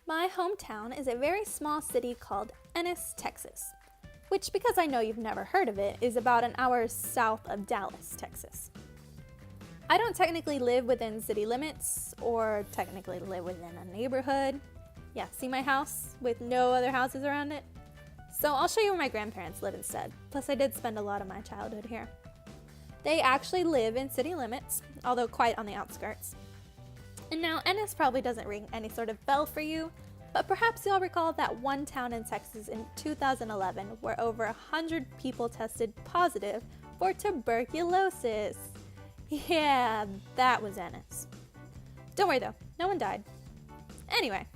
My hometown is a very small city called Ennis, Texas, which, because I know you've never heard of it, is about an hour south of Dallas, Texas. I don't technically live within city limits or technically live within a neighborhood. Yeah, see my house with no other houses around it? So I'll show you where my grandparents live instead. Plus I did spend a lot of my childhood here. They actually live in city limits, although quite on the outskirts. And now Ennis probably doesn't ring any sort of bell for you, but perhaps you'll recall that one town in Texas in 2011 where over 100 people tested positive for tuberculosis. Yeah, that was Ennis. Don't worry though, no one died. Anyway,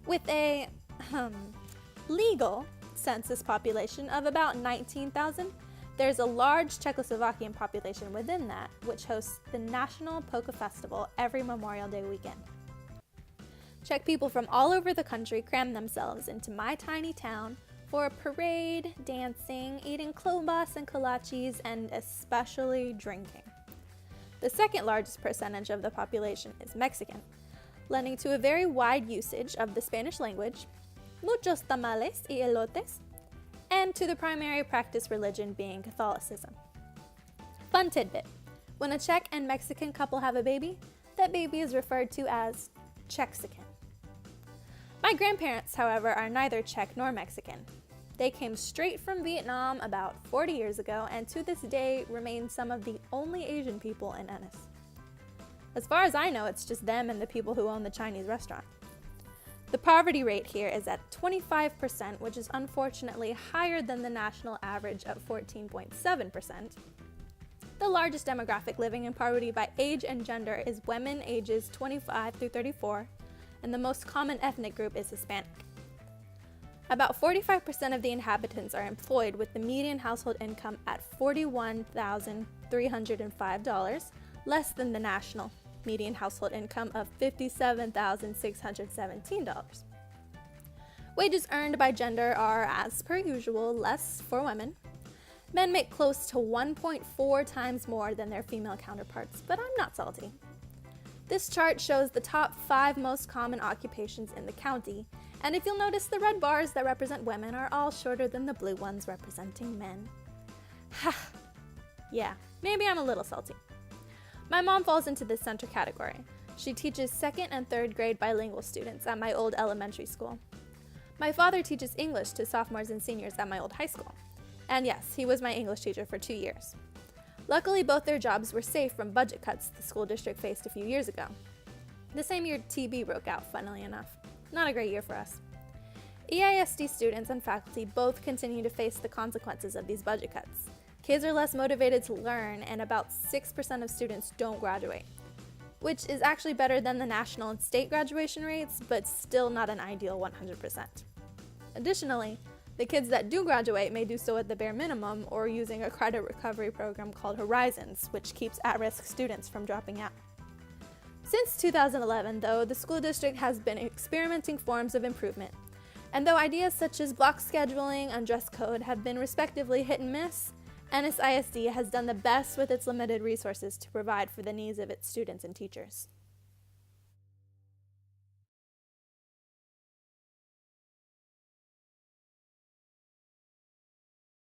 with a legal census population of about 19,000, there's a large Czechoslovakian population within that, which hosts the National Polka Festival every Memorial Day weekend. Czech people from all over the country cram themselves into my tiny town for a parade, dancing, eating klobas and kolaches, and especially drinking. The second largest percentage of the population is Mexican, lending to a very wide usage of the Spanish language, muchos tamales y elotes, and to the primary practice religion being Catholicism. Fun tidbit: when a Czech and Mexican couple have a baby, that baby is referred to as Czexican. My grandparents, however, are neither Czech nor Mexican. They came straight from Vietnam about 40 years ago and to this day remain some of the only Asian people in Ennis. As far as I know, it's just them and the people who own the Chinese restaurant. The poverty rate here is at 25%, which is unfortunately higher than the national average of 14.7%. The largest demographic living in poverty by age and gender is women ages 25 through 34, and the most common ethnic group is Hispanic. About 45% of the inhabitants are employed, with the median household income at $41,305, less than the national median household income of $57,617. Wages earned by gender are, as per usual, less for women. Men make close to 1.4 times more than their female counterparts, but I'm not salty. This chart shows the top 5 most common occupations in the county, and if you'll notice, the red bars that represent women are all shorter than the blue ones representing men. Ha! Yeah, maybe I'm a little salty. My mom falls into this center category. She teaches 2nd and 3rd grade bilingual students at my old elementary school. My father teaches English to sophomores and seniors at my old high school. And yes, he was my English teacher for 2 years. Luckily, both their jobs were safe from budget cuts the school district faced a few years ago. The same year TB broke out, funnily enough. Not a great year for us. EISD students and faculty both continue to face the consequences of these budget cuts. Kids are less motivated to learn, and about 6% of students don't graduate, which is actually better than the national and state graduation rates, but still not an ideal 100%. Additionally, the kids that do graduate may do so at the bare minimum or using a credit recovery program called Horizons, which keeps at-risk students from dropping out. Since 2011, though, the school district has been experimenting forms of improvement, and though ideas such as block scheduling and dress code have been respectively hit and miss, Ennis ISD has done the best with its limited resources to provide for the needs of its students and teachers.